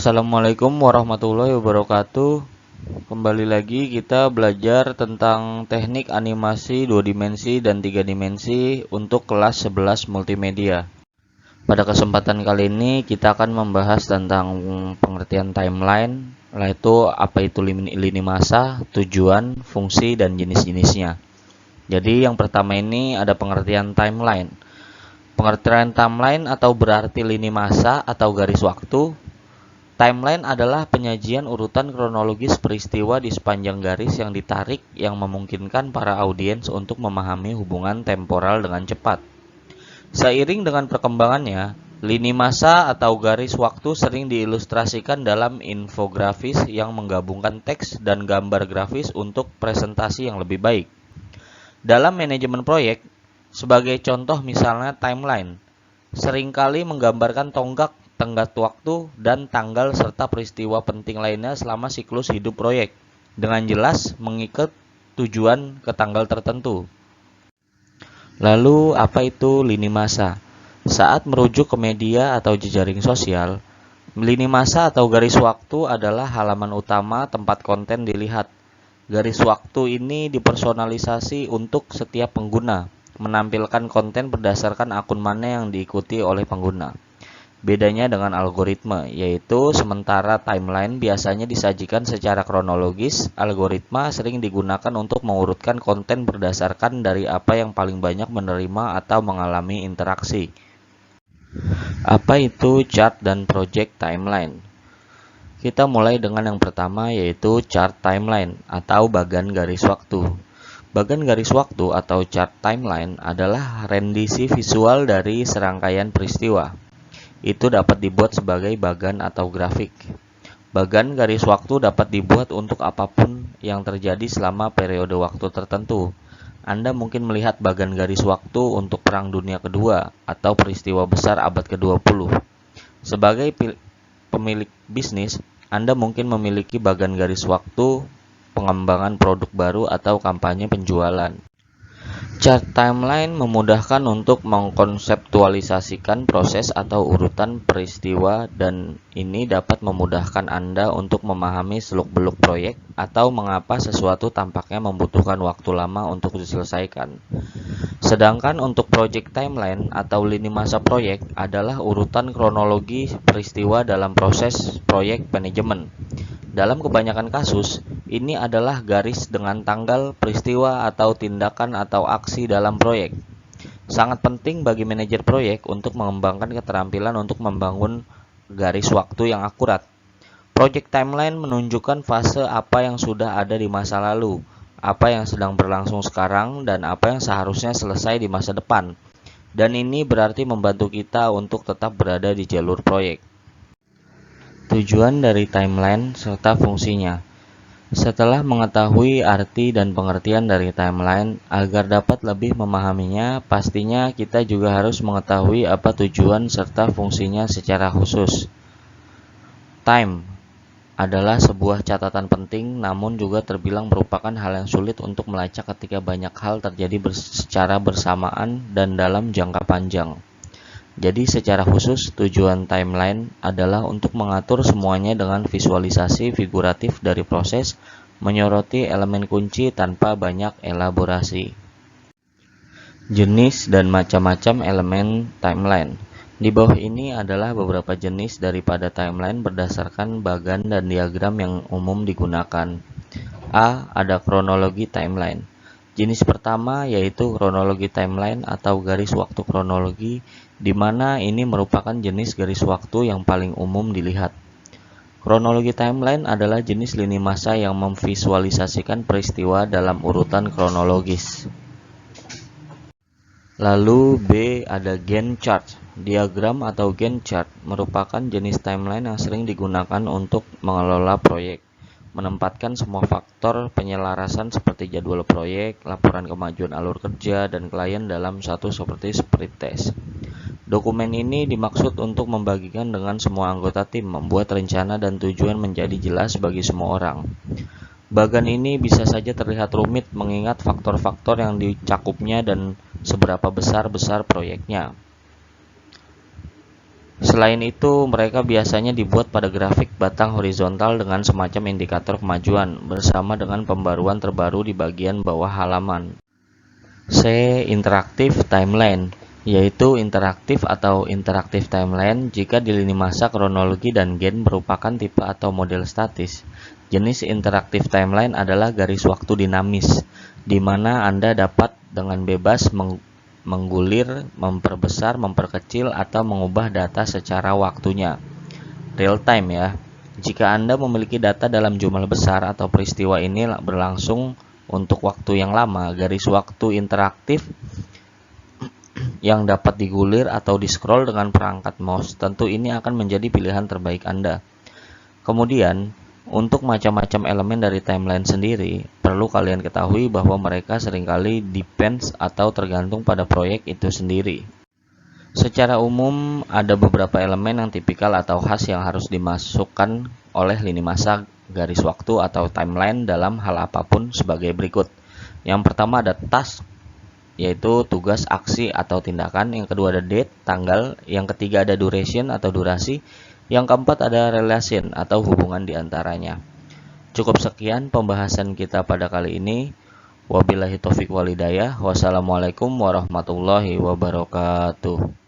Assalamualaikum warahmatullahi wabarakatuh. Kembali lagi kita belajar tentang teknik animasi 2 dimensi dan 3 dimensi untuk kelas 11 multimedia. Pada kesempatan kali ini kita akan membahas tentang pengertian timeline, yaitu apa itu lini masa, tujuan, fungsi, dan jenis-jenisnya. Jadi yang pertama ini ada pengertian timeline. Pengertian timeline atau berarti lini masa atau garis waktu. Timeline adalah penyajian urutan kronologis peristiwa di sepanjang garis yang ditarik yang memungkinkan para audiens untuk memahami hubungan temporal dengan cepat. Seiring dengan perkembangannya, lini masa atau garis waktu sering diilustrasikan dalam infografis yang menggabungkan teks dan gambar grafis untuk presentasi yang lebih baik. Dalam manajemen proyek, sebagai contoh misalnya timeline, seringkali menggambarkan tonggak, tenggat waktu, dan tanggal serta peristiwa penting lainnya selama siklus hidup proyek, dengan jelas mengikat tujuan ke tanggal tertentu. Lalu, apa itu lini masa? Saat merujuk ke media atau jejaring sosial, lini masa atau garis waktu adalah halaman utama tempat konten dilihat. Garis waktu ini dipersonalisasi untuk setiap pengguna, menampilkan konten berdasarkan akun mana yang diikuti oleh pengguna. Bedanya dengan algoritma, yaitu sementara timeline biasanya disajikan secara kronologis, algoritma sering digunakan untuk mengurutkan konten berdasarkan dari apa yang paling banyak menerima atau mengalami interaksi. Apa itu chart dan project timeline? Kita mulai dengan yang pertama, yaitu chart timeline atau bagan garis waktu. Bagan garis waktu atau chart timeline adalah rendisi visual dari serangkaian peristiwa. Itu dapat dibuat sebagai bagan atau grafik. Bagan garis waktu dapat dibuat untuk apapun yang terjadi selama periode waktu tertentu. Anda mungkin melihat bagan garis waktu untuk Perang Dunia Kedua atau peristiwa besar abad ke-20. Sebagai pemilik bisnis, Anda mungkin memiliki bagan garis waktu pengembangan produk baru atau kampanye penjualan. Chart timeline memudahkan untuk mengkonseptualisasikan proses atau urutan peristiwa, dan ini dapat memudahkan Anda untuk memahami seluk-beluk proyek atau mengapa sesuatu tampaknya membutuhkan waktu lama untuk diselesaikan. Sedangkan untuk project timeline atau lini masa proyek adalah urutan kronologi peristiwa dalam proses proyek manajemen. Dalam kebanyakan kasus, ini adalah garis dengan tanggal, peristiwa, atau tindakan atau aksi dalam proyek. Sangat penting bagi manajer proyek untuk mengembangkan keterampilan untuk membangun garis waktu yang akurat. Project timeline menunjukkan fase apa yang sudah ada di masa lalu, apa yang sedang berlangsung sekarang, dan apa yang seharusnya selesai di masa depan. Dan ini berarti membantu kita untuk tetap berada di jalur proyek. Tujuan dari timeline serta fungsinya. Setelah mengetahui arti dan pengertian dari timeline, agar dapat lebih memahaminya, pastinya kita juga harus mengetahui apa tujuan serta fungsinya secara khusus. Time adalah sebuah catatan penting, namun juga terbilang merupakan hal yang sulit untuk melacak ketika banyak hal terjadi secara bersamaan dan dalam jangka panjang. Jadi secara khusus, tujuan timeline adalah untuk mengatur semuanya dengan visualisasi figuratif dari proses, menyoroti elemen kunci tanpa banyak elaborasi. Jenis dan macam-macam elemen timeline. Di bawah ini adalah beberapa jenis daripada timeline berdasarkan bagan dan diagram yang umum digunakan. A. Ada kronologi timeline. Jenis pertama yaitu kronologi timeline atau garis waktu kronologi, di mana ini merupakan jenis garis waktu yang paling umum dilihat. Kronologi timeline adalah jenis lini masa yang memvisualisasikan peristiwa dalam urutan kronologis. Lalu B. Ada Gantt chart. Diagram atau Gantt chart merupakan jenis timeline yang sering digunakan untuk mengelola proyek, menempatkan semua faktor penyelarasan seperti jadwal proyek, laporan kemajuan alur kerja, dan klien dalam satu seperti sprint test. Dokumen ini dimaksud untuk membagikan dengan semua anggota tim, membuat rencana dan tujuan menjadi jelas bagi semua orang. Bagan ini bisa saja terlihat rumit mengingat faktor-faktor yang dicakupnya dan seberapa besar proyeknya. Selain itu, mereka biasanya dibuat pada grafik batang horizontal dengan semacam indikator kemajuan bersama dengan pembaruan terbaru di bagian bawah halaman. C. Interaktif timeline, yaitu interaktif atau interaktif timeline jika di lini masa kronologi dan gen merupakan tipe atau model statis. Jenis interaktif timeline adalah garis waktu dinamis, di mana Anda dapat dengan bebas menggulir, memperbesar, memperkecil, atau mengubah data secara waktunya. Real time ya. Jika Anda memiliki data dalam jumlah besar atau peristiwa ini berlangsung untuk waktu yang lama, garis waktu interaktif yang dapat digulir atau di-scroll dengan perangkat mouse, tentu ini akan menjadi pilihan terbaik Anda. Kemudian, untuk macam-macam elemen dari timeline sendiri, perlu kalian ketahui bahwa mereka seringkali depends atau tergantung pada proyek itu sendiri. Secara umum, ada beberapa elemen yang tipikal atau khas yang harus dimasukkan oleh lini masa garis waktu atau timeline dalam hal apapun sebagai berikut. Yang pertama ada task, yaitu tugas, aksi, atau tindakan. Yang kedua ada date, tanggal. Yang ketiga ada duration atau durasi. Yang keempat ada relation atau hubungan di antaranya. Cukup sekian pembahasan kita pada kali ini. Wabillahi taufiq wal hidayah. Wassalamualaikum warahmatullahi wabarakatuh.